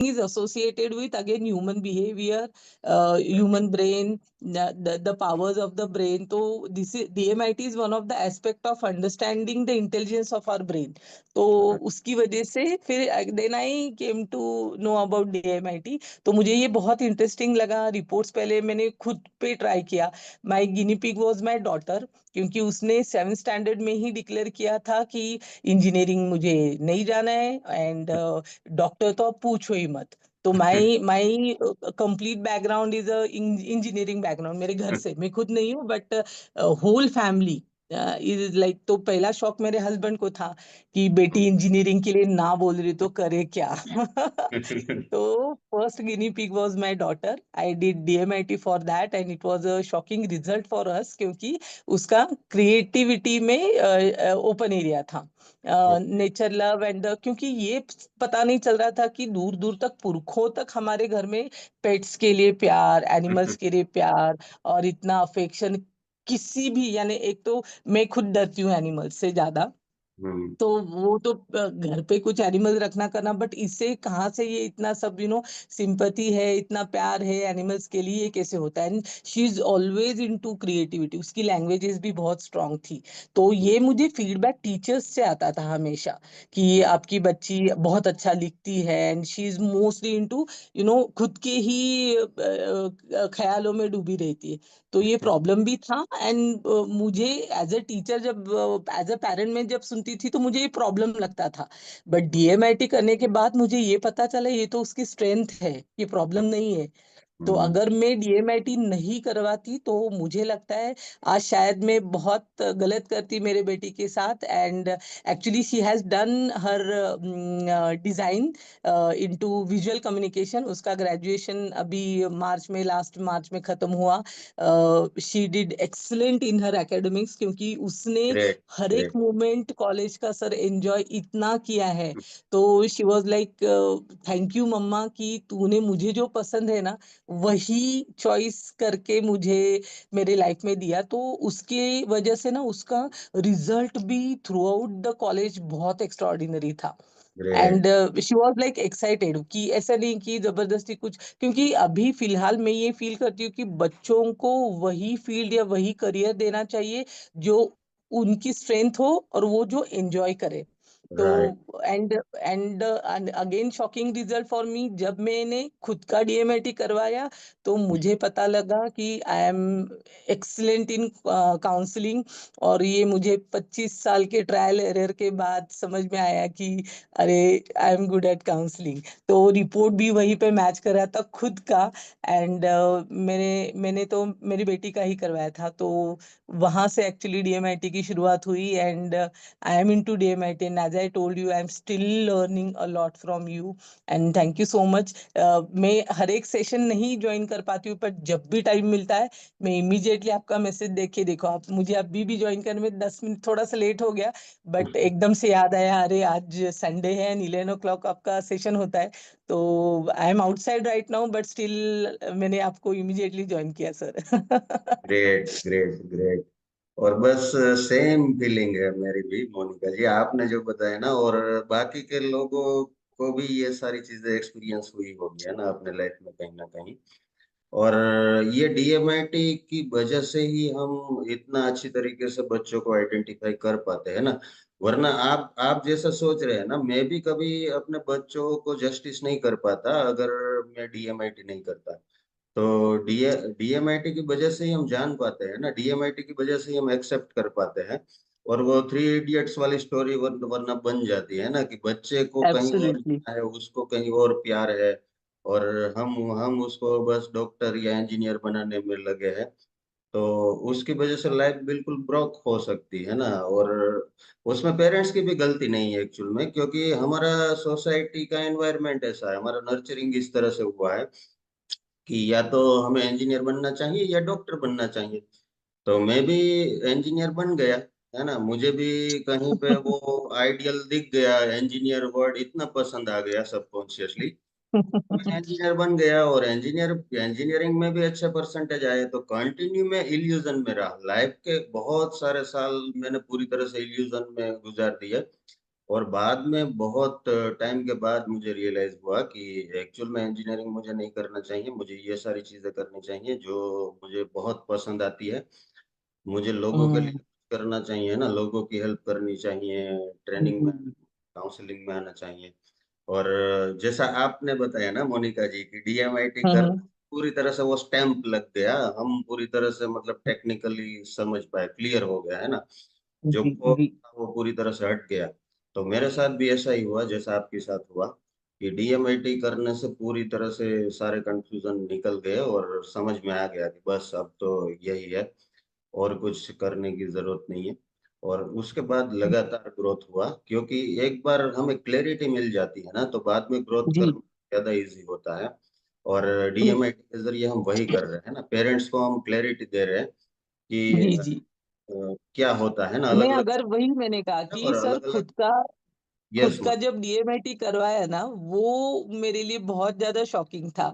is associated with again human behavior, human brain, the powers of the brain. So this is DMIT is one of the aspect of understanding the intelligence of our brain. तो उसकी वजह से फिर then I came to know about DMIT. तो मुझे ये बहुत interesting लगा. रिपोर्ट्स पहले मैंने खुद पे ट्राई किया. My guinea pig was my daughter, क्योंकि उसने 7th स्टैंडर्ड में ही डिक्लेयर किया था कि इंजीनियरिंग मुझे नहीं जाना है, एंड डॉक्टर तो अब पूछो ही मत. तो my my complete background is a engineering background. मेरे घर से, मैं खुद नहीं हूँ, but whole family is like. तो पहला शॉक मेरे हस्बैंड को था कि बेटी इंजीनियरिंग के लिए ना बोल रही तो करे क्या. तो first guinea pig was my daughter. I did DMIT for that and it was a shocking result for us, क्योंकि उसका क्रिएटिविटी में ओपन एरिया था. नेचर लव एंड क्योंकि ये पता नहीं चल रहा था कि दूर दूर तक, पुरखों तक हमारे घर में पेट्स के लिए प्यार, एनिमल्स के लिए प्यार और इतना अफेक्शन किसी भी, यानी एक तो मैं खुद डरती हूँ एनिमल्स से ज्यादा. तो वो तो घर पे कुछ एनिमल रखना करना, बट इससे कहाँ से ये इतना सब सिंपैथी है, इतना प्यार है एनिमल्स के लिए, ये कैसे होता है. And she is always into creativity. उसकी लैंग्वेजेस भी बहुत स्ट्रांग थी. तो ये मुझे फीडबैक टीचर्स से आता था हमेशा कि आपकी बच्ची बहुत अच्छा लिखती है, and she is mostly into खुद के ही ख्यालों में डूबी रहती है. तो ये प्रॉब्लम भी था. एंड मुझे एज अ टीचर, जब एज अ पेरेंट में जब सुनती थी तो मुझे ये प्रॉब्लम लगता था. बट DMIT करने के बाद मुझे ये पता चला ये तो उसकी स्ट्रेंथ है, ये प्रॉब्लम नहीं है. तो अगर मैं DMIT नहीं करवाती तो मुझे लगता है आज शायद मैं बहुत गलत करती मेरे बेटी के साथ. And actually she has done her design into visual communication. उसका ग्रेजुएशन अभी मार्च में, लास्ट मार्च में खत्म हुआ. She did excellent in her academics, क्योंकि उसने ग्रेट हर एक ग्रेट। मोमेंट कॉलेज का सर एंजॉय इतना किया है. तो she was like, thank you mama कि तूने मुझे जो पसंद है ना वही चॉइस करके मुझे मेरे लाइफ में दिया. तो उसके वजह से ना उसका रिजल्ट भी थ्रू आउट द कॉलेज बहुत एक्स्ट्राऑर्डिनरी था. Great. And she was like excited कि ऐसा नहीं कि जबरदस्ती कुछ, क्योंकि अभी फिलहाल मैं ये फील करती हूँ कि बच्चों को वही फील्ड या वही करियर देना चाहिए जो उनकी स्ट्रेंथ हो और वो जो एंजॉय करे. तो right. And and again shocking result for me, जब मैंने खुद का DMIT करवाया तो मुझे पता लगा कि I am excellent in counselling. और ये मुझे 25 साल के ट्रायल एरर के बाद समझ में आया कि अरे I am good at counselling. तो रिपोर्ट भी वहीं पे मैच कर रहा था खुद का. एंड मैंने तो मेरी बेटी का ही करवाया था. तो वहां से एक्चुअली DMIT की शुरुआत हुई. And I am into DMIT and as I told you I am still learning a lot from you. And thank you so much. मैं हर एक सेशन नहीं ज्वाइन कर पाती हूँ, पर जब भी टाइम मिलता है मैं इमीडिएटली आपका मैसेज देख के, देखो आप मुझे अभी भी ज्वाइन करने में 10 मिनट थोड़ा सा लेट हो गया, बट एकदम से याद आया अरे आज संडे है एंड 11 o'clock आपका सेशन होता है. तो I am outside right now, but still मैंने आपको इमीडिएटली ज्वाइन किया सर. Great great great. और बस सेम फीलिंग है मेरी भी मोनिका जी, आपने जो बताया ना, और बाकी के लोगों को भी ये सारी चीजें एक्सपीरियंस हुई होगी है ना अपने लाइफ में कहीं ना कहीं। और ये डीएमआईटी की वजह से ही हम इतना अच्छी तरीके से बच्चों को आइडेंटिफाई कर पाते हैं ना। वरना आप जैसा सोच रहे हैं ना, मैं भी कभी अपने बच्चों को जस्टिस नहीं कर पाता अगर मैं डीएमआईटी नहीं करता। तो डीएमआईटी की वजह से ही हम जान पाते हैं ना, डीएमआईटी की वजह से ही हम एक्सेप्ट कर पाते हैं। और वो थ्री इडियट्स वाली स्टोरी वरना बन जाती है ना, कि बच्चे को कहीं और एब्सोल्युटली. है, उसको कहीं और प्यार है, और हम उसको बस डॉक्टर या इंजीनियर बनाने में लगे हैं। तो उसकी वजह से लाइफ बिल्कुल ब्रोक हो सकती है ना। और उसमें पेरेंट्स की भी गलती नहीं है एक्चुअल में, क्योंकि हमारा सोसाइटी का एनवायरनमेंट ऐसा है, हमारा नर्चरिंग इस तरह से हुआ है कि या तो हमें इंजीनियर बनना चाहिए या डॉक्टर बनना चाहिए। तो मैं भी इंजीनियर बन गया, है ना। मुझे भी कहीं पे वो आइडियल दिख गया, इंजीनियर वर्ड इतना पसंद आ गया सबकॉन्शियसली। मैं इंजीनियर बन गया, और इंजीनियरिंग में भी अच्छे परसेंटेज आए, तो कंटिन्यू में इल्यूजन में रहा। लाइफ के बहुत सारे साल मैंने पूरी तरह से इल्यूजन में गुजार दिए। और बाद में बहुत टाइम के बाद मुझे रियलाइज़ हुआ कि एक्चुअल में इंजीनियरिंग मुझे नहीं करना चाहिए, मुझे ये सारी चीज़ें करनी चाहिए जो मुझे बहुत पसंद आती है। मुझे लोगों के लिए हुँ, कुछ करना चाहिए ना, लोगों की हेल्प करनी चाहिए, ट्रेनिंग में, जी, काउंसलिंग में आना चाहिए। और जैसा आपने बताया ना मोनिका जी कि डीएमआईटी हुँ, कर हुँ, पूरी तरह से वो स्टैंप लग गया, हम पूरी तरह से मतलब टेक्निकली समझ पाए, क्लियर हो गया, है ना? जो जी, कोर जी, था वो पूरी तरह से हट गया। तो मेरे साथ भी ऐसा ही हुआ जैसा आपके साथ हुआ कि डीएमआईटी करने से पूरी तरह से सारे कन्फ्यूज़न निकल गए और समझ में आ गया कि बस अब तो यही है। और कुछ करने की ज़रूरत नहीं है। और उसके बाद हुँ, लगातार ग्रोथ हुआ क्योंकि एक बार हमें क्लैरिटी मिल जाती है ना, तो बाद में ग्रोथ जी, करना ज़्यादा ईज़ी होता है। और हुँ, डीएमआईटी के ज़रिए हम वही कर रहे हैं ना, पेरेंट्स को हम क्लैरिटी दे रहे हैं कि जी, जी। क्या होता है ना, मैं अलग-अलग अगर वही मैंने कहा कि और सर अलग-अलग यस खुद मैम। का जब डीएमएलटी करवाया ना, वो मेरे लिए बहुत ज़्यादा शॉकिंग था।